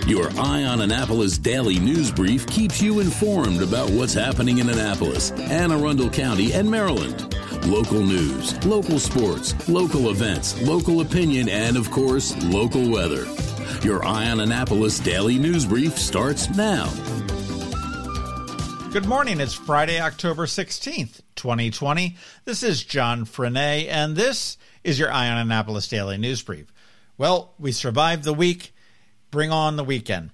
Your Eye on Annapolis daily news brief keeps you informed about what's happening in Annapolis, Anne Arundel County, and Maryland. Local news, local sports, local events, local opinion, and, of course, local weather. Your Eye on Annapolis daily news brief starts now. Good morning. It's Friday, October 16th, 2020. This is John Frenaye, and this is your Eye on Annapolis daily news brief. Well, we survived the week. Bring on the weekend.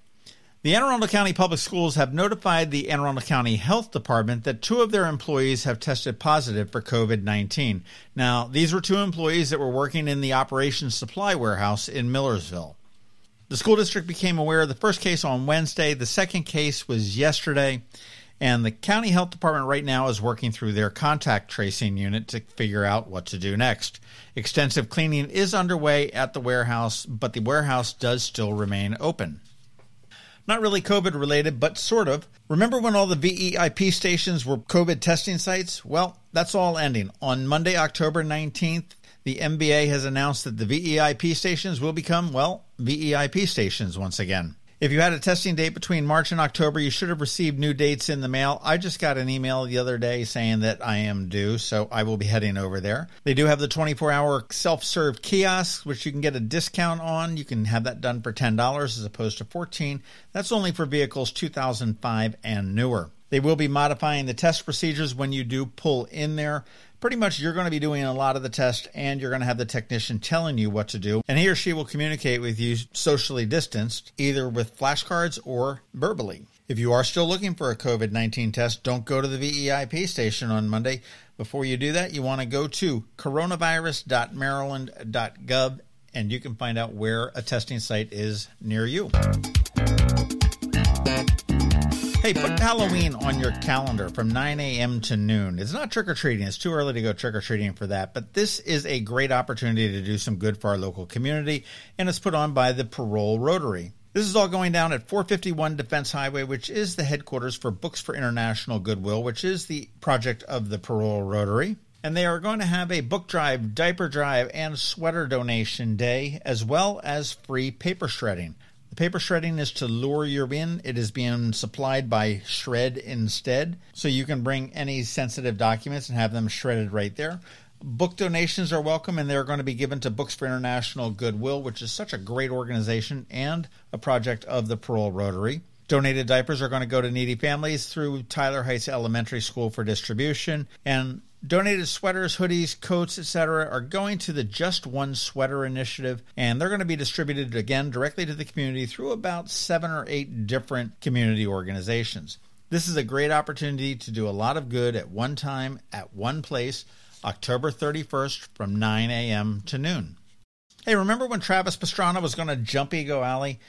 The Anne Arundel County Public Schools have notified the Anne Arundel County Health Department that 2 of their employees have tested positive for COVID-19. Now, these were 2 employees that were working in the operations supply warehouse in Millersville. The school district became aware of the first case on Wednesday. The second case was yesterday. And the county health department right now is working through their contact tracing unit to figure out what to do next. Extensive cleaning is underway at the warehouse, but the warehouse does still remain open. Not really COVID related, but sort of. Remember when all the VEIP stations were COVID testing sites? Well, that's all ending. On Monday, October 19th, the MBA has announced that the VEIP stations will become, well, VEIP stations once again. If you had a testing date between March and October, you should have received new dates in the mail. I just got an email the other day saying that I am due, so I will be heading over there. They do have the 24-hour self-serve kiosks, which you can get a discount on. You can have that done for $10 as opposed to $14. That's only for vehicles 2005 and newer. They will be modifying the test procedures when you do pull in there. Pretty much you're going to be doing a lot of the test, and you're going to have the technician telling you what to do. And he or she will communicate with you socially distanced, either with flashcards or verbally. If you are still looking for a COVID-19 test, don't go to the VEIP station on Monday. Before you do that, you want to go to coronavirus.maryland.gov, and you can find out where a testing site is near you. Hey, put Halloween on your calendar from 9 a.m. to noon. It's not trick-or-treating. It's too early to go trick-or-treating for that. But this is a great opportunity to do some good for our local community, and it's put on by the Parole Rotary. This is all going down at 451 Defense Highway, which is the headquarters for Books for International Goodwill, which is the project of the Parole Rotary. And they are going to have a book drive, diaper drive, and sweater donation day, as well as free paper shredding. The paper shredding is to lure you in. It is being supplied by Shred Instead, so you can bring any sensitive documents and have them shredded right there. Book donations are welcome, and they're going to be given to Books for International Goodwill, which is such a great organization and a project of the Parole Rotary. Donated diapers are going to go to needy families through Tyler Heights Elementary School for distribution, and donated sweaters, hoodies, coats, etc. are going to the Just One Sweater initiative, and they're going to be distributed again directly to the community through about 7 or 8 different community organizations. This is a great opportunity to do a lot of good at one time, at one place, October 31st from 9 a.m. to noon. Hey, remember when Travis Pastrana was going to jump Eagle Alley,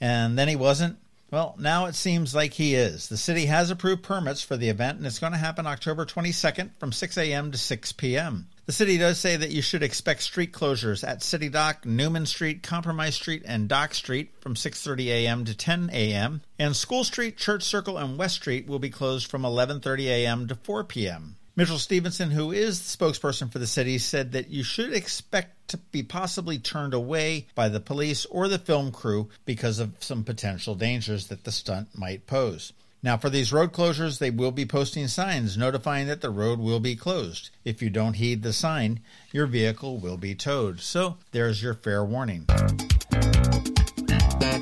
and then he wasn't? Well, now it seems like he is. The city has approved permits for the event, and it's going to happen October 22nd from 6 a.m. to 6 p.m. The city does say that you should expect street closures at City Dock, Newman Street, Compromise Street, and Dock Street from 6:30 a.m. to 10 a.m. And School Street, Church Circle, and West Street will be closed from 11:30 a.m. to 4 p.m. Mitchell Stevenson, who is the spokesperson for the city, said that you should expect to be possibly turned away by the police or the film crew because of some potential dangers that the stunt might pose. Now, for these road closures, they will be posting signs notifying that the road will be closed. If you don't heed the sign, your vehicle will be towed. So there's your fair warning.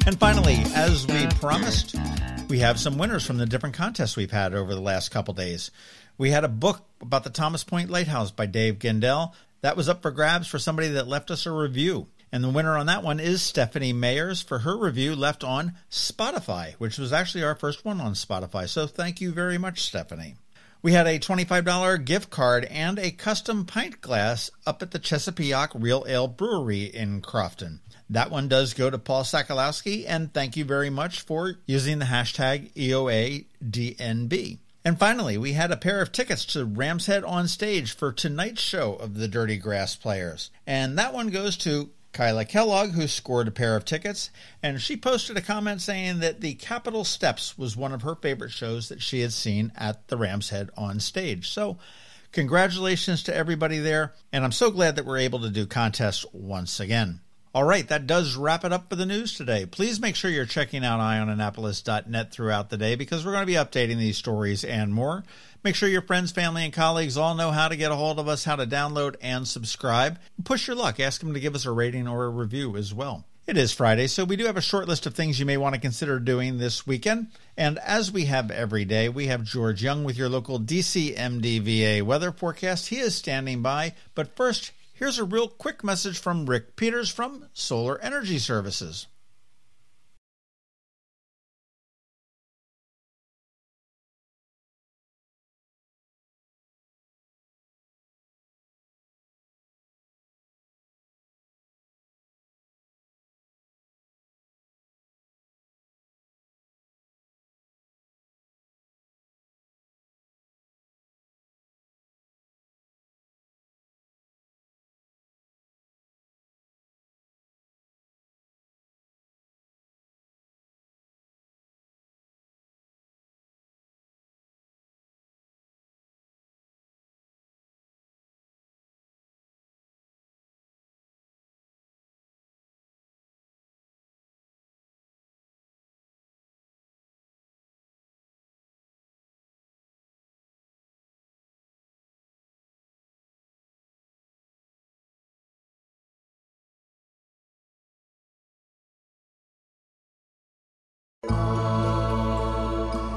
And finally, as we promised, we have some winners from the different contests we've had over the last couple days. We had a book about the Thomas Point Lighthouse by Dave Gendell. That was up for grabs for somebody that left us a review. And the winner on that one is Stephanie Mayers for her review left on Spotify, which was actually our first one on Spotify. So thank you very much, Stephanie. We had a $25 gift card and a custom pint glass up at the Chesapeake Real Ale Brewery in Crofton. That one does go to Paul Sakalowski, and thank you very much for using the hashtag EOADNB. And finally, we had a pair of tickets to Ram's Head on Stage for tonight's show of the Dirty Grass Players. And that one goes to Kyla Kellogg, who scored a pair of tickets, and she posted a comment saying that the Capitol Steps was one of her favorite shows that she had seen at the Ram's Head on Stage. So congratulations to everybody there, and I'm so glad that we're able to do contests once again. All right, that does wrap it up for the news today. Please make sure you're checking out eyeonannapolis.net throughout the day because we're going to be updating these stories and more. Make sure your friends, family, and colleagues all know how to get a hold of us, how to download and subscribe. Push your luck. Ask them to give us a rating or a review as well. It is Friday, so we do have a short list of things you may want to consider doing this weekend. And as we have every day, we have George Young with your local DC Mdva weather forecast. He is standing by. But first, here's a real quick message from Rick Peters from Solar Energy Services.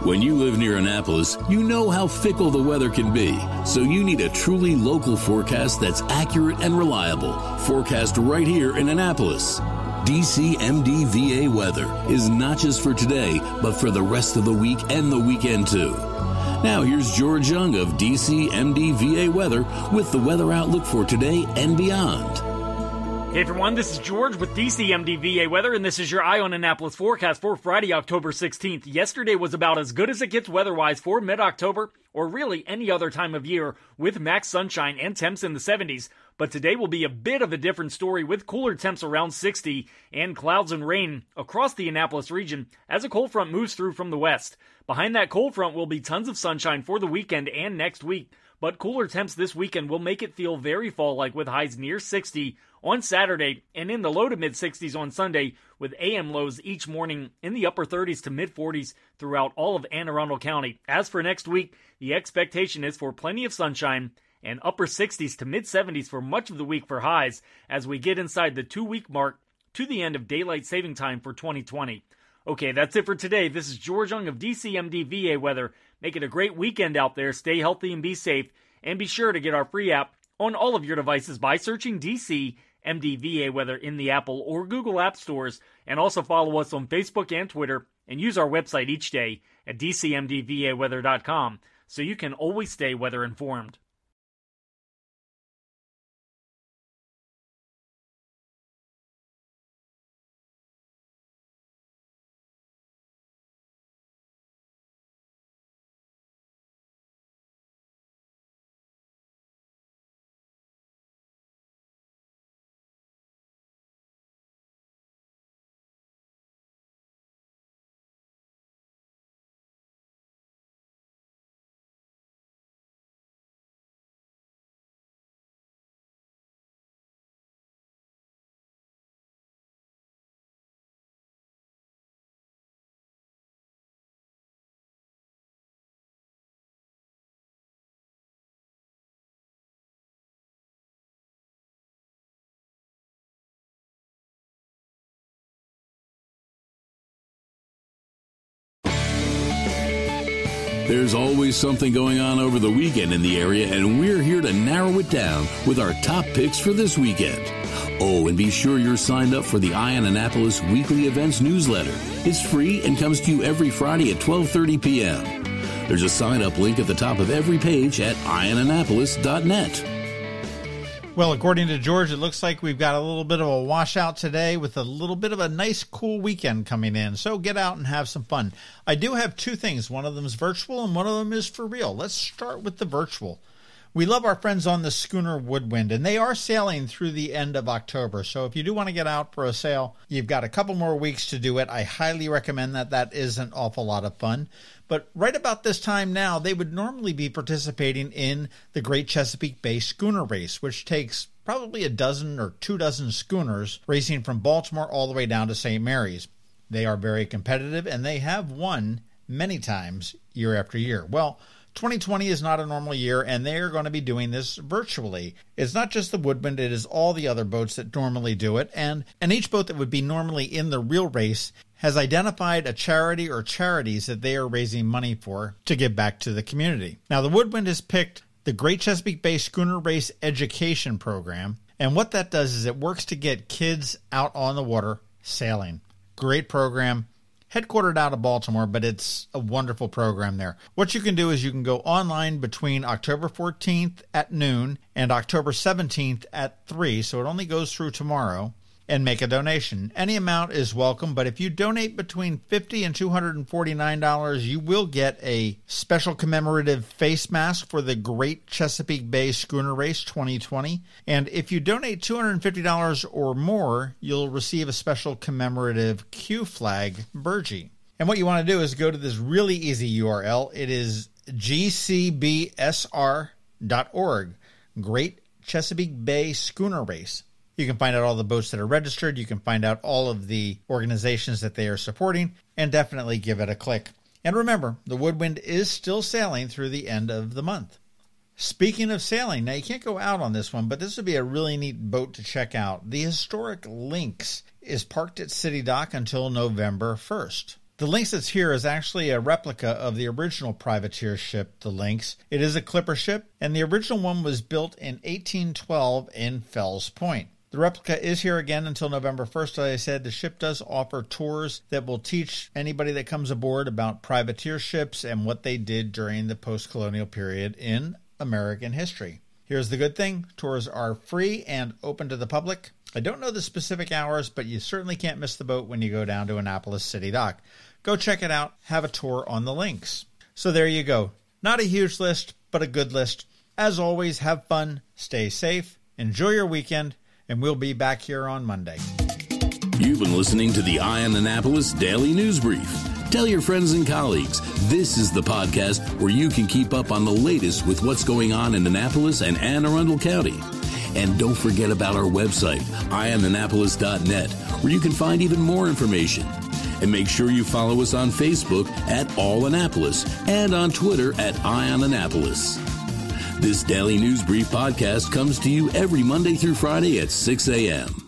When you live near Annapolis, you know how fickle the weather can be. So you need a truly local forecast that's accurate and reliable. Forecast right here in Annapolis. DC Mdva Weather is not just for today, but for the rest of the week and the weekend too. Now here's George Young of DC Mdva Weather with the weather outlook for today and beyond. Hey everyone, this is George with DC Mdva Weather, and this is your Eye on Annapolis forecast for Friday, October 16th. Yesterday was about as good as it gets weather-wise for mid-October, or really any other time of year, with max sunshine and temps in the 70s. But today will be a bit of a different story with cooler temps around 60 and clouds and rain across the Annapolis region as a cold front moves through from the west. Behind that cold front will be tons of sunshine for the weekend and next week, but cooler temps this weekend will make it feel very fall-like with highs near 60 on Saturday and in the low to mid-60s on Sunday, with AM lows each morning in the upper 30s to mid-40s throughout all of Anne Arundel County. As for next week, the expectation is for plenty of sunshine and upper 60s to mid-70s for much of the week for highs as we get inside the 2-week mark to the end of daylight saving time for 2020. Okay, that's it for today. This is George Young of DC Mdva Weather. Make it a great weekend out there. Stay healthy and be safe. And be sure to get our free app on all of your devices by searching DC Mdva Weather in the Apple or Google App Stores. And also follow us on Facebook and Twitter. And use our website each day at dcmdvaweather.com so you can always stay weather informed. There's always something going on over the weekend in the area, and we're here to narrow it down with our top picks for this weekend. Oh, and be sure you're signed up for the Eye on Annapolis weekly events newsletter. It's free and comes to you every Friday at 12:30 p.m. There's a sign-up link at the top of every page at eyeonannapolis.net. Well, according to George, it looks like we've got a little bit of a washout today with a little bit of a nice, cool weekend coming in. So get out and have some fun. I do have two things. One of them is virtual and one of them is for real. Let's start with the virtual. We love our friends on the Schooner Woodwind, and they are sailing through the end of October. So if you do want to get out for a sail, you've got a couple more weeks to do it. I highly recommend that. That is an awful lot of fun. But right about this time now, they would normally be participating in the Great Chesapeake Bay Schooner Race, which takes probably a dozen or 24 schooners racing from Baltimore all the way down to St. Mary's. They are very competitive, and they have won many times year after year. Well, 2020 is not a normal year, and they are going to be doing this virtually. It's not just the Woodwind, it is all the other boats that normally do it, and each boat that would be normally in the real race has identified a charity or charities that they are raising money for to give back to the community. Now, the Woodwind has picked the Great Chesapeake Bay Schooner Race Education Program, and what that does is it works to get kids out on the water sailing. Great program. Headquartered out of Baltimore, but it's a wonderful program there. What you can do is you can go online between October 14th at noon and October 17th at 3, so it only goes through tomorrow, and make a donation. Any amount is welcome, but if you donate between $50 and $249, you will get a special commemorative face mask for the Great Chesapeake Bay Schooner Race 2020. And if you donate $250 or more, you'll receive a special commemorative Q flag burgee. And what you want to do is go to this really easy URL. It is gcbsr.org, Great Chesapeake Bay Schooner Race. You can find out all the boats that are registered. You can find out all of the organizations that they are supporting, and definitely give it a click. And remember, the Woodwind is still sailing through the end of the month. Speaking of sailing, now you can't go out on this one, but this would be a really neat boat to check out. The historic Lynx is parked at City Dock until November 1st. The Lynx that's here is actually a replica of the original privateer ship, the Lynx. It is a clipper ship, and the original one was built in 1812 in Fells Point. The replica is here again until November 1st. As I said, the ship does offer tours that will teach anybody that comes aboard about privateer ships and what they did during the post-colonial period in American history. Here's the good thing. Tours are free and open to the public. I don't know the specific hours, but you certainly can't miss the boat when you go down to Annapolis City Dock. Go check it out. Have a tour on the Lynx. So there you go. Not a huge list, but a good list. As always, have fun, stay safe, enjoy your weekend, and we'll be back here on Monday. You've been listening to the Eye on Annapolis Daily News Brief. Tell your friends and colleagues, this is the podcast where you can keep up on the latest with what's going on in Annapolis and Anne Arundel County. And don't forget about our website, eyeonannapolis.net, where you can find even more information. And make sure you follow us on Facebook at All Annapolis and on Twitter at Eye on Annapolis. This Daily News Brief podcast comes to you every Monday through Friday at 6 a.m.